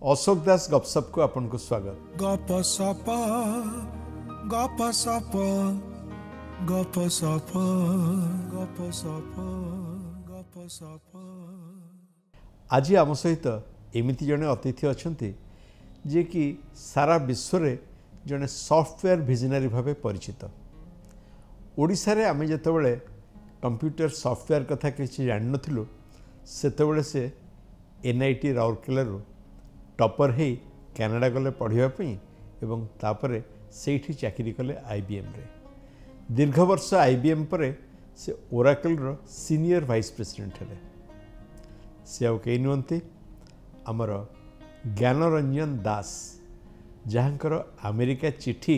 अशोक दास गपसप को आपन को स्वागत। गपसप गपसप गपसप गपसप गपसप। आज आम सहित एमिति जने अतिथि अछंती जे कि सारा विश्व रे जने सॉफ्टवेयर विजनरी भावे परिचित। ओडिसा रे आमे जेतेबेले कंप्यूटर सॉफ्टवेयर कथा किछि जानि नथिलु सेतेबेले से एनआईटी राउरकेला टॉपर हे कनाडा गले पढ़िया एवं तापरे सेठी चाकरी कले आईबीएम रे। दीर्घ वर्ष आईबीएम परे से ओराकल रो सीनियर वाइस प्रेसिडेंट हेले। से आउ कई नुहंती आमर ज्ञानरंजन दास जहाँकर अमेरिका चिठी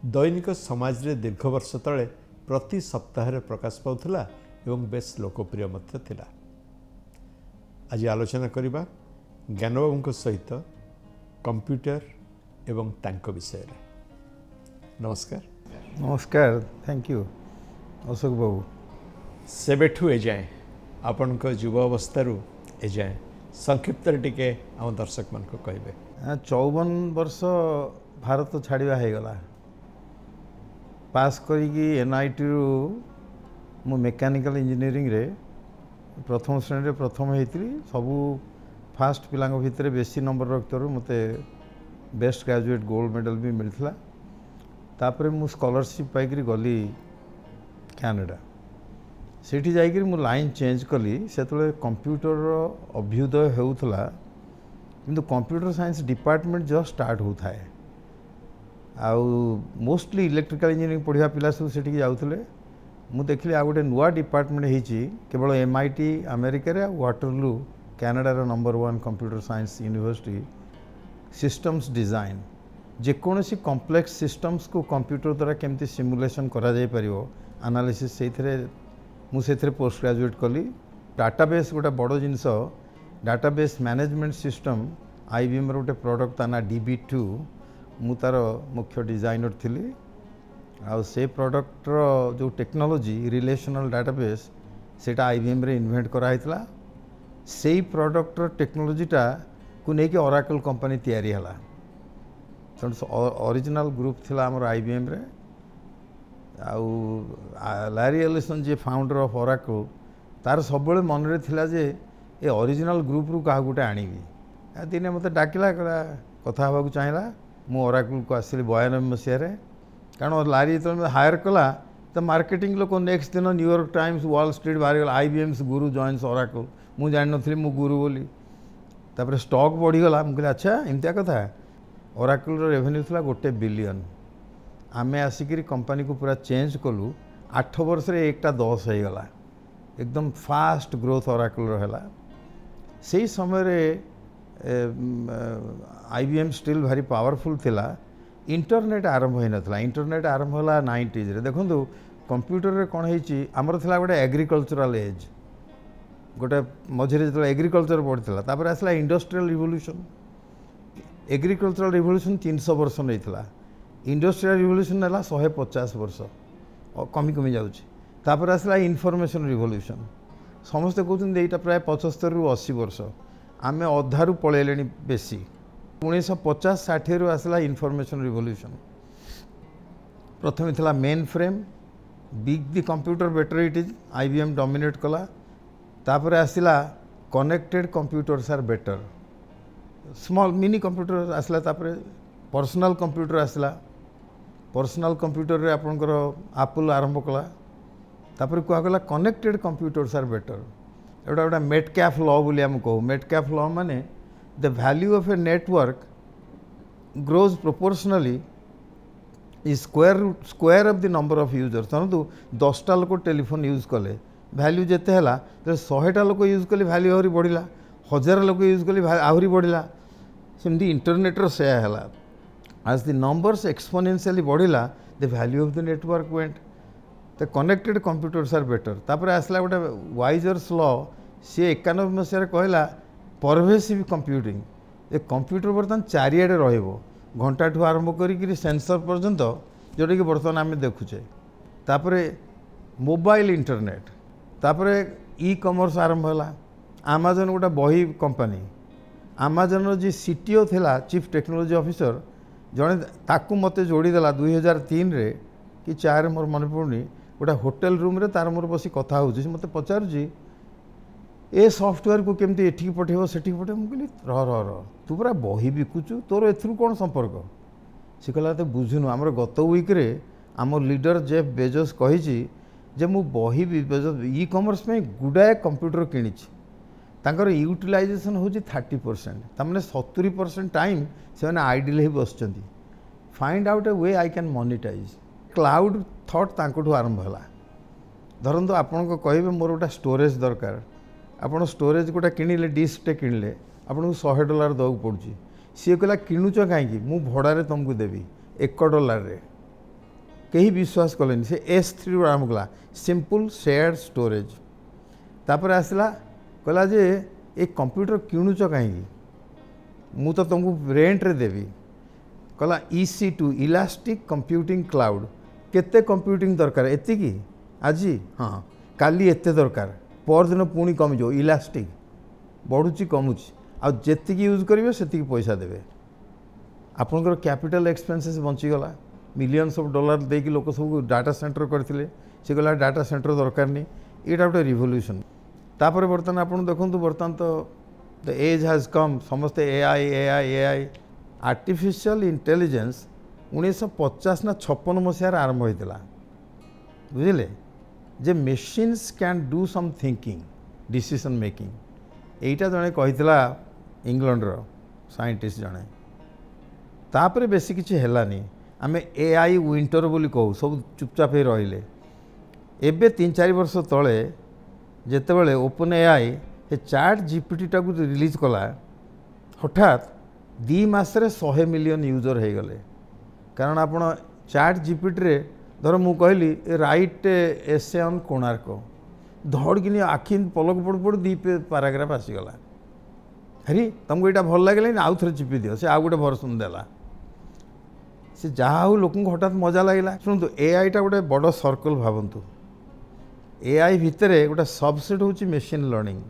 दैनिक समाज रे दीर्घ वर्ष तले प्रति सप्ताह रे प्रकाश पाउथला एवं बेस लोकप्रिय मध्य थिला। आज आलोचना करिबा ज्ञानबाबू सहित कंप्यूटर एवं तांको विषय रे। नमस्कार। नमस्कार, थैंक यू अशोक बाबू। सेबेठू ए जाए आपण युवा अवस्थारू ए जाए संक्षिप्त टिके आम दर्शक मान को कहबे। 54 वर्ष भारत छाड़िया हो गला। पास करी एनआईटी रु मु मेकानिकल इंजीनियरिंग रे प्रथम श्रेणी प्रथम होती सबू फास्ट पिला भितर बेसी नंबर रखतर मत बेस्ट ग्रेजुएट गोल्ड मेडल भी मिलता। तापर मु स्कॉलरशिप पाइक गली कनाडा। सेठी जाइकरी मु लाइन चेंज कली। सेतले कंप्यूटर अभ्युदय होउथला किंतु computer science department just start होता है। आउ मोस्टली इलेक्ट्रिकल इंजीनियरिंग पढ़िया पिला सब सेठी जाउथले। मु देखली आ गोटे नुआ डिपार्टमेंट होईची केवल एमआईटी अमेरिका रे वाटरलू कनाडार number 1 computer science university systems design जेकोसी कॉम्प्लेक्स सिस्टम्स को कंप्यूटर द्वारा केमती सिमुलेशन करा जाय परिवो एनालिसिस से पोस्ट ग्रेजुएट कली। डाटाबेस गोटे बड़ जिनस डाटाबेस मैनेजमेंट सिस्टम आईबीएम गोटे प्रोडक्ट ता ना DB2 मु तार मुख्य डिजाइनर थिली। आ से प्रोडक्ट जो टेक्नोलॉजी रिलेशनल डाटाबेस सेटा आईबीएम रे इन्वेंट कराइतला। से प्रोडक्ट टेक्नोलॉजीटा को लेकिन ओराकल कंपनी तैयारी हला। ओरिजिनल ग्रुप थिला हमर आईबीएम रे। आउ Larry Ellison J founder of Oracle तार सब मन रे थिला जे ए ओरिजिनल ग्रुप रु का गुटे आनिबी। दिने मते डाकिला कथा हवा चाहिला। मु ओराकल को आसिली 92 मसिया रे। कारण लारी तो हायर कला तो मार्केटिंग लोक नेक्स्ट दिन न्यूयॉर्क टाइम्स वॉल स्ट्रीट बाहर गला आईबीएम्स गुरु जॉइन्स ओराकल। मु जान नथली मु गुरु बोली। तापर स्टॉक बढ़ीगला। मुझे अच्छा एमतिया कथा। ओराकल रेवेन्यू था 1 बिलियन। आमे आसिक कंपनी को पूरा चेंज कलु। 8 वर्ष रे एकटा 10 हो गला। एकदम फास्ट ग्रोथ ओराकल रहा। से समय रे आईबीएम स्टिल भारी पावरफुल थिला। इंटरनेट आरंभ हो नथला। इंटरनेट आरंभ होला 90s रे। देखंतु कंप्यूटर रे कोन हेची हमर थिला गोटे एग्रीकल्चरल एज। गोटे मझे जो एग्रीकल्चर बढ़ता तापर आसला इंडस्ट्रियल रिवोल्यूशन। एग्रीकल्चरल रिवोल्यूशन 300 वर्ष नहीं था। इंडस्ट्रियल रिवोल्यूशन है 150 वर्ष कमी कमी जाऊँगी। तापर आसला इनफॉरमेशन रिवोल्यूशन। समस्ते कहते यहाँ प्राय 75 रु 80 वर्ष आम अधारू पलैले बेसी। 1950-60 रु आसला इनफॉरमेशन रिवोल्यूशन। प्रथम था mainframe big the computer better it is IBM dominate कला। तापर आसला connected computers are better. Small mini computer आसला। तापर पर्सनल कंप्यूटर आसला। पर्सनल कंप्यूटर रे आपनकर एप्पल आरंभ कला। तापर कहला कनेक्टेड कंप्यूटर्स आर बेटर। एटा गोटे मेटकैफ लॉ बोली हम कहू। मेटकैफ लॉ माने the value of a network grows proportionally is square of the number of users. धरतु 10टा लोक टेलीफोन यूज कले वैल्यू जिते है 100टा लोक यूज कले वैल्यू आहरी बढ़ला। 1000 लोक यूज कले आहरी बढ़ला। सेमती इंटरनेटर से है आज द नंबर्स एक्सपोनेंशियली बढ़ला the value of the network went. The connected computers are better. तापर आसला गोटे वाइजर्स लॉ। सी 91 मसीह कहला परभेसिव कंप्यूटिंग। ए कंप्यूटर बर्तमान चारिआडे रहिबो। घंटा ठू आरंभ करी सेंसर पर्यंत जोटा कि बर्तमान आम देखुचे। तापर मोबाइल इंटरनेट। तापर ई कमर्स आरंभ है। आमाजन गोटे बही कंपनी आमाजन जी सीटीओ थिला चीफ टेक्नोलोजी ऑफिसर जड़े ताकू मत जोड़ीदेला 2003 रे कि 4 मोर मन पड़ुनी गोटे होटेल रूम रे तार मोर बसी कथा हो मत पचारुची ए सॉफ्टवेयर को केमती एठी पठेबो सेठी पठेबो मु कहली रह तू पूरा बही बिकुचु तोर एथरु कोन संपर्क से कहला तो बुझुनु हमर गत वीक रे आम लीडर जेफ बेजोस कही जे मु बही ई कॉमर्स में गुडाए कंप्यूटर किणिछि तांकर यूटिलाइजेशन होची 30% तमने 70% टाइम से माने आइडियल ही बसचंती find out a way I can monetize cloud thought तांकोठु आरंभ होला धरंतु आपन को कहबे मोर गोटा स्टोरेज दरकार आपन स्टोरेज गोटा किणिले डिस्क टे किणिले आपन को $100 दउ पड़ुची सी कहला किणुच काईकी मु भड़ारे तुमको देवी $1 रे कहीं विश्वास कलेनि से S3 आरंभ कला सिंपल शेयर्ड स्टोरेज तापर आसला कहला जे ए कंप्यूटर किणुच कहीं मु तो तुमको रेंट रे देवी कहला EC2 इलास्टिक कंप्यूटिंग क्लाउड केते कंप्यूटिंग दरकार एतिकी आज हाँ काली एते दरकार पर दिन पुणी कमिजो इलास्टिक बढ़ुची कमुची आ जेतिकी यूज करेंगे से पैसा देवे आपंकर कैपिटल एक्सपेंसेस बंचीगला मिलियंस ऑफ डॉलर देकी लोक सब डाटा सेंटर करते से कहला डाटा सेंटर दरकार नहीं यहाँ गोटे रिवोल्यूशन तापर बर्तमान आप देखूँ बर्तमान तो द एज हैज़ कम समस्ते एआई आर्टिफिशियल इंटेलिजेंस 1950 ना 56 मसीहार आरंभ होता बुझे जे machines can do some thinking decision making एटा जड़े कही इंग्लैंड साइंटिस्ट जड़े तापर बेसी किसी है आम एआई विंटर बोली कहू सब चुपचाप ही रहिले एबे 3-4 वर्ष तले जेतेबेले open AI a chat GPT torque release कला हठात 2 मासरे 100 मिलियन यूजर हो गले कारण आपण चैट जीपीटी रे धर मु कहली राइट एसे ऑन कोणार्क धड़किनी आखि पलक पड़ पड़ 2 पैराग्राफ आसीगला हरी तुमको यहाँ भल लगे आउ थे चिपी दियो से आउ गोटे भरसन देला से जहाँ हो लोक हठात मजा लगे शुणु एआईटा गोटे बड़ सर्कल भावतु एआई भितर गोटे सबसेट होची मशीन लर्निंग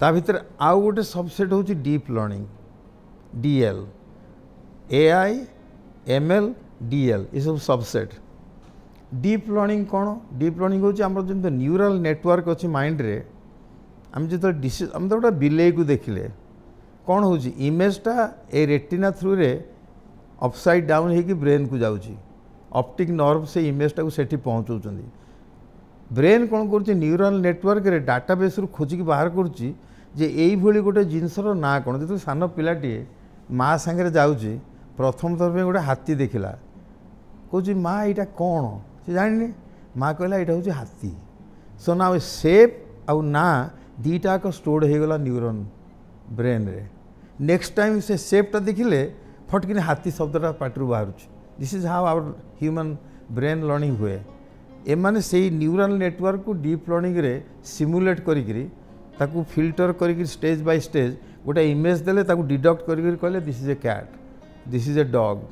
ता भितर आउ गोटे सबसेट होची deep learning DL AI ML DL ये सब सबसेट डीप लर्निंग कौन डीप लर्निंग होची हमर जो न्यूरल नेटवर्क अच्छी माइंड रे आम जो आम तो गोटे बिले को देखिले कौन हो इमेजटा ए रेटिना थ्रू रे अपसाइड डाउन होगी ब्रेन को जाऊँगी ऑप्टिक नर्व से इमेजटा को सेठी पहुँचाऊँ ब्रेन कौन कर न्यूरल नेटवर्क रे डाटाबेस खोजिकी बाहर करुच्ची जे यही गोटे जिनसर ना कौन जो सान पिलाटीए माँ सांगे जाऊँगी प्रथम थर पे गोटे हाथी देखला कौच माँ यहाँ कौन से जानी माँ कहला यहाँ हूँ हाथी सो ना सेप आउ ना दीटाक स्टोर्ड हो गला न्यूरन ब्रेन रे नेक्स्ट टाइम से सेपटा देखिले फटकिन हाथी शब्दटा पार्टी बाहर this is how our human brain learning हुए एमाने से न्यूरल नेटवर्क को डीप लर्निंग रे सिमुलेट करिकरी ताकू फिल्टर करिकरी स्टेज बाय स्टेज गोटे इमेज देले ताकू डिडक्ट करिकरी कहले this is a cat this is a dog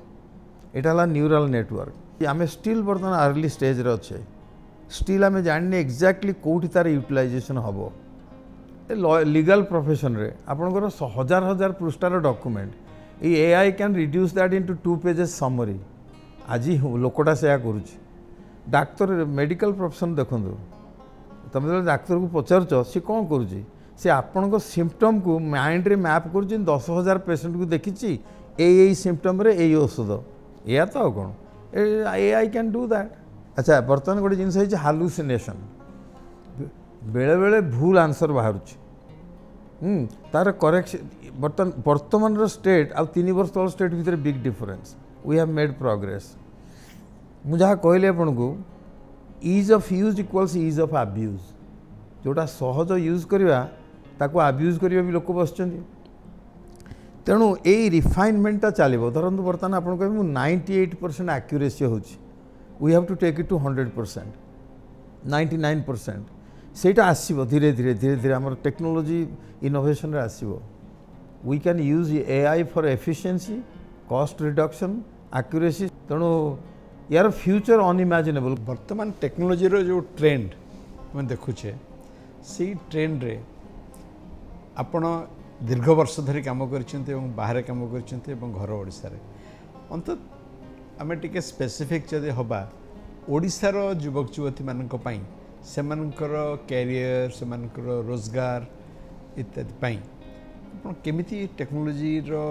एटा हला न्यूरल नेटवर्क आम स्टिल बर्तमान अर्ली स्टेज रे अच्छे स्टिल आम जाने एक्जाक्टली कौटी तार यूटिलाइजेशन हम लीगल प्रोफेशन रे आपनकर 1000 पृष्ठार डॉक्यूमेंट ये AI can reduce that into 2 pages summary आज लोकटा से करुच्ची डाक्तर मेडिकल प्रोफेशन देखो तुम जो डाक्तर को पचारुच सी कौन करुच्ची से आपण सिम्पटम को माइंड रे मैप कर 10,000 पेसेंट को देखी यही सिम्पटम रे यही औषध या तो कौन एआई कैन डू दैट अच्छा बर्तमान गोटे जिनस है हालुसिनेशन बेले बेले भूल आंसर बाहर तार करेक्शन बर्तमान स्टेट आ 3 वर्ष तल स्टेट भितर big difference we have made progress मुझे कहली आपन को ease of use equals ease of abuse जोटा सहज यूज करवा ताको अब्यूज करवा भी लोक बस तेणु यही रिफाइनमेंटा चलो धरतु बर्तमान आप 98% एक्यूरेसी हो we have to take it to 100% 99% सेटा आसीबो धीरे धीरे धीरे धीरे आम टेक्नोलोजी इनोवेशन रे आसीबो we can use AI for efficiency cost reduction accuracy तेणु यार फ्यूचर अनइमेजिनेबल वर्तमान टेक्नोलोजी रो जो ट्रेंड मैं देखुचे सी ट्रेंड रे आपण दीर्घ वर्ष धरी काम करछन्ते एवं बाहर काम करछन्ते एवं घर ओडिसा रे अंत आमे टिके स्पेसिफिक जदि हबा ओडिसा रो युवक युवती मानक पई सेमानकर कैरियर सेमानकर रोजगार इत्यादि पई आपण केमिति टेक्नोलॉजी रो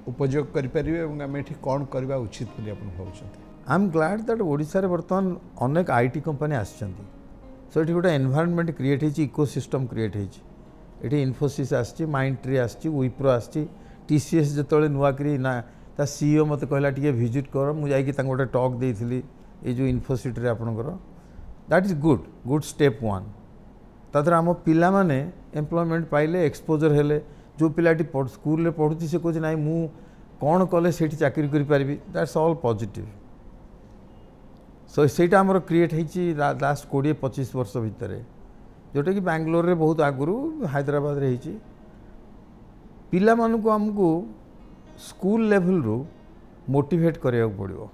उपयोग करि परिबे एवं आमे एठी कोन करबा उचित बोली आपण भावछन्ते I am glad that Odisha रे वर्तमान अनेक आईटी कंपनी आछन्ती सो एठी गोटे एनवायरनमेंट क्रिएट हेछि इकोसिस्टम क्रिएट हेछि एठी इन्फोसिस आछि माइंडट्री आछि विप्रो आछि टीसीएस जतले नुवा करी ना ता सीईओ मते कहला टिके विजिट कर मु जाई कि तांग गोटे टॉक देइथिली ए जो इन्फोसिटी रे आपनकर दैट इज गुड स्टेप 1 तादर आम पिला माने एम्प्लॉयमेंट पाइले एक्सपोजर हेले जो पिलाटी स्कूल रे पढुती से कोज नाही मु कोन कले सेठी चाकरी करि पारिबी दैट्स ऑल पॉजिटिव सो सेटा हमर क्रिएट हेछि लास्ट 20-25 वर्ष भितरे जोटा कि बैंगलोर रे बहुत आगुरु हैदराबाद रे हेछि पिला मानु को हमको स्कूल लेवल रू मोटिवेट करिया पड़िबो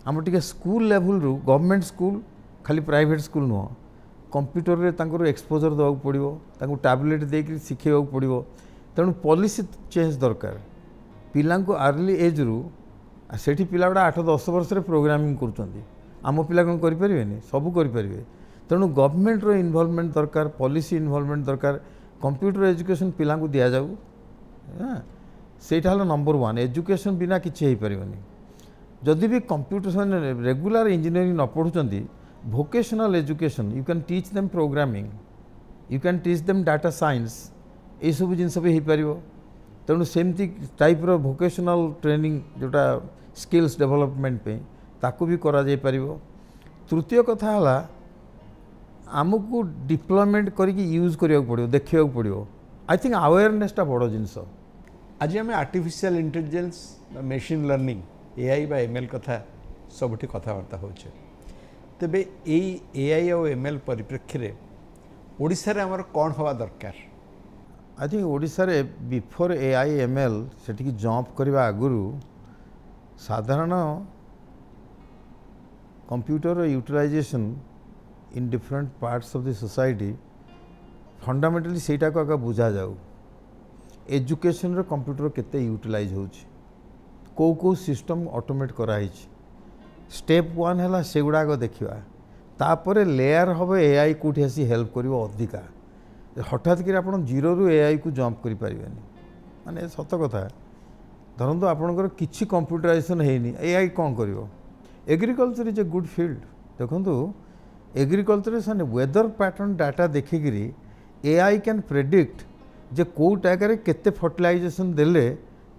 हम टिके स्कूल लेवल रू गवर्नमेंट स्कूल खाली प्राइवेट स्कूल नुह कंप्यूटर रे तांकर एक्सपोजर दवा पड़िबो तांको टैबलेट देके सिखेवा पड़िबो तेणु पॉलिसी चेंज दरकार पिला को अर्ली एज रू सेठी पिला गुड़ा 8-10 वर्ष रे प्रोग्रामिंग करछन्ती आम पिला कोन करि परिबेनी सब करि परिबे तेणु गवर्नमेंट रो इन्वॉल्वमेंट दरकार पॉलिसी इन्वॉल्वमेंट दरकार कंप्यूटर एजुकेशन पिला को दिया जाऊ सेटा हला नंबर 1 एजुकेशन बिना किछि हे परिबनी जदि भी कंप्यूटर रेगुलर इंजीनियरिंग न पढुचंती vocational education you can teach them programming you can teach them data science ए सब जिन सब हे परिबो तेणु सेमती टाइप रो vocational training जोटा skills development पे ताकू भी करा जाय परिबो तृतीय कथा हला आमको डिप्लॉयमेंट करके यूज करिया पड़ियो देखिया पड़ियो आई थिंक अवेयरनेस टा बड़ जिनस आज आम artificial intelligence machine learning AI बा एमएल कथा सबुठी कथबार्ता होचे तेबे एआई और एमएल परिप्रेक्षी रे ओडिसा रे हमर कोन हवा दरकार आई थिंक ओडिसा रे बिफोर एआई एमएल सेठी जंप करबा आगुरु साधारण computer utilization in different parts of the society fundamentally सेटा को आगे बुझा जाऊ एजुकेशन रे कंप्यूटर केते यूटिलाइज होछि को सिस्टम ऑटोमेट कराई स्टेप 1 है से गुड़ाक देखा तापर लेयर हम एआई कौटी आसी हेल्प कर अधिका हठात कि आप जीरो रु एआई को जंप कर पारे माने सत कथा धरतु आपंकर किसी कंप्यूटराइजेशन है एआई कौन कर agriculture is a good field देखो एग्रीकल्चर से वेदर पैटर्न डाटा देखिकी एआई कैन प्रेडिक्ट जे कौ टाइम केते फर्टिलाइजेशन देले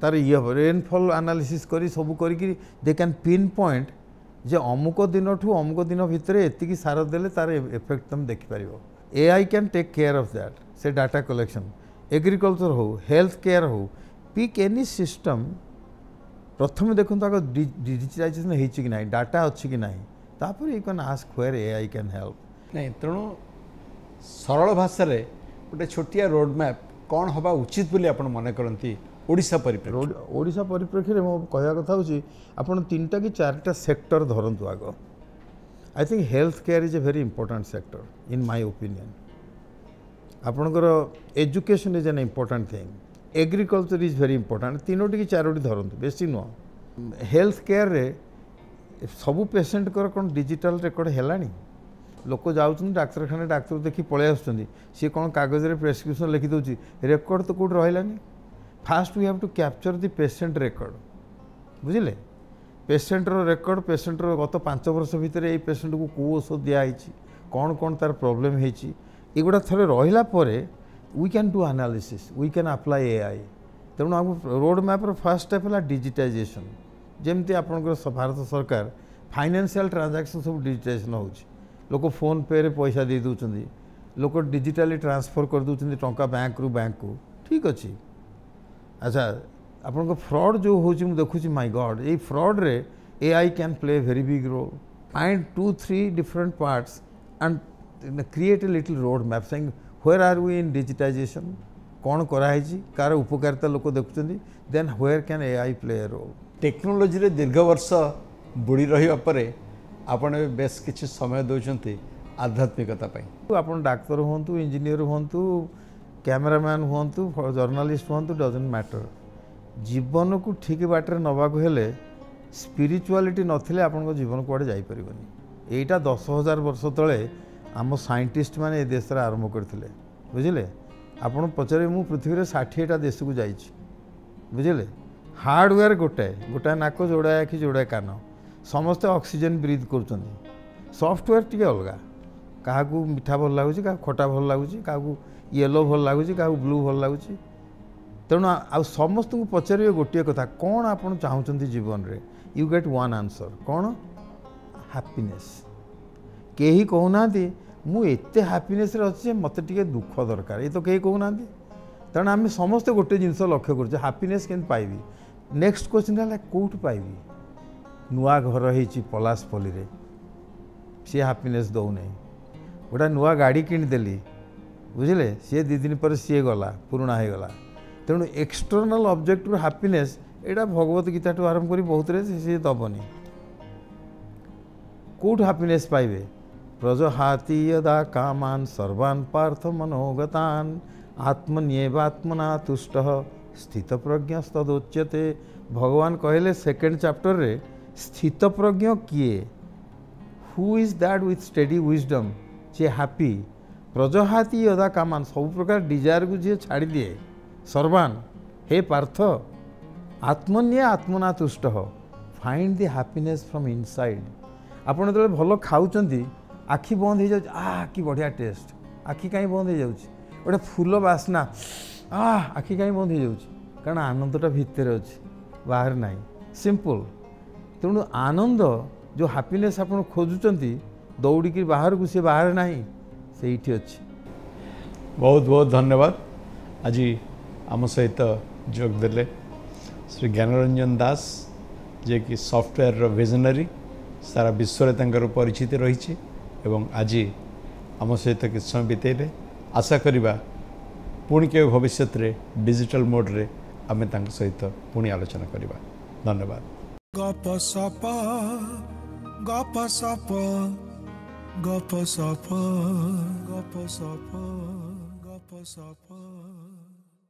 तार ये रेनफॉल एनालिसिस करी सब करी दे कैन पिन पॉइंट जे अमुक दिन ठू अमुक दिन भितर एतिकी सार देले तार इफेक्ट तुम देखिपर AI can take care of that से डाटा कलेक्शन एग्रीकल्चर हो हेल्थ केयर हो पिक एनी सिस्टम प्रथम देखो आगे डिजिटाइजेशन होती कि नहीं डाटा अच्छी कि नहीं तापर you can ask where AI can help नहीं तेणु सरल भाषा रे गोटे छोटिया रोड मैप कौन हवा उचित बोली आपण मन करती ओडिशा परिप्रेक्षी में मो कहया कथा होची आपण 3टा कि 4टा सेक्टर धरंतु आगो I think health care is a very important sector in my opinion आपणकर education is an important thing agriculture is very important 3टी कि 4टी धरंतु बेसी नुह हेल्थ केयर रे सबू पेसेंट कर कौन डिजिटल रेकर्ड हेलानी लोक जाऊँ डाक्तरखाना डाक्तर देखी पलि आसुँच सी कौन कागज रे प्रेस्क्रिप्शन लिखि दौर रेकर्ड तो कौट रही fast we have to capture the patient record बुझे पेसेंट रेकर्ड पेसेंट गत 5 वर्ष भितर ये पेसेंट को कौ औषध दिखाई कौन कौन तार प्रोब्लेम होगा थे रहा we can do analysis we can apply AI तेणु आम रोड मैप फास्ट स्टेप है डिजिटाइजेशन जमती आपंकर भारत सरकार फाइनेंशियल ट्रांजैक्शन सब डिजिटाइजेशन हो लोक फोन पे रे पैसा दे दौरान लोक डिजिटाली ट्रांसफर कर दौरान टंका बैंक रु बैंक को ठीक अच्छे अच्छा आपन फ्रॉड जो हो देखुची माय गॉड ये फ्रॉड रे AI can play very big role find 2-3 different parts and create a little road map saying where are we in digitization कौन कराई कार उपकारिता लोक देखुं then where can AI play a role technology रे दीर्घ वर्ष बुड़ी रहिबा परे आपण बेस किछि समय दउचंती आध्यात्मिकता पई आपन डाक्तर होंतु इंजीनियर होंतु कैमरामैन हूँ जर्नलिस्ट हूँ डजंट मैटर जीवन को ठीक बाटर नवाक हेले स्पिरिचुआलिटी नथिले आपन जीवन कुआडे जाई परिबनी एटा 10,000 वर्ष तले आम साइंटिस्ट माने ए देश रे आरंभ करथिले बुझिले आपन पचारे मु पृथ्वी रे 60टा देश को जाइछि बुझिले हार्डवेयर गोटाए नाक जोड़ाए आखि जोड़ाए कान समस्ते ऑक्सीजन ब्रीथ कर सॉफ्टवेयर टी अलग क्या मीठा भल लगुच क्या खटा भल लगुच क्या येलो भल लगुच क्या ब्लू भल लगुच तेणु आ समस्त को पचारे गोटे कथा कौन आप चाहते जीवन रे यू गेट वन आंसर कौन हैप्पीनेस कहीं कहूना मुझे हैप्पीनेस अच्छे मत टे दुख दरकार ये तो कहीं कहूना तेणु आम समस्ते गोटे जिनस लक्ष्य कर हैप्पीनेस केमती पाइबी नेक्स्ट क्वेश्चन है कौट पाइबी नुआ घर हो पलासपल्ली रे सी हैप्पीनेस दौना गोटा नुआ गाड़ी किनीदेली बुझे सी 2 दिन पर सी गला पुराणा हो गला तेणु एक्सटर्नाल ऑब्जेक्ट हैप्पीनेस यहाँ भगवत गीता ठू आरंभ कर बहुत सी दबनी कौट हैप्पीनेस पाइबे प्रजहाति यदा कामान सर्वान् पार्थ मनोगतान आत्मन्येवात्मना तुष्ट स्थित प्रज्ञस्तदोच्यते भगवान कहले सेकेंड चैप्टर रे स्थित प्रज्ञ किए who is that with steady wisdom जे हैप्पी प्रजहाति यदा कामान सब प्रकार डिजायर को जी छाड़ी दिए सर्वान हे पार्थ आत्मन्य आत्मना तुष्ट find the happiness from inside आपन जो भल खाऊं आखि बंद हो जाए कि बढ़िया टेस्ट आखि कहीं बंद हो जाए गोटे फूल बास्ना आखि कहीं बंद हो जाए कारण आनंदटा भितर अच्छे बाहर ना सिंपल तेणु आनंद जो हैप्पीनेस आप खोजुंट दौड़ी बाहर को सी बाहर ना से अच्छी बहुत बहुत धन्यवाद आज आम सहित जोग देले श्री ज्ञानरंजन दास जे कि सॉफ्टवेयर विजनरी सारा विश्व में परिचित रही एवं आज आम सहित किछ समय बितेले आशा करिबा पुणी के भविष्य में डिजिटल मोड रे आमे तांक सहित पुणी आलोचना करिबा धन्यवाद गप सप गप सप गप सप गप सप गप सप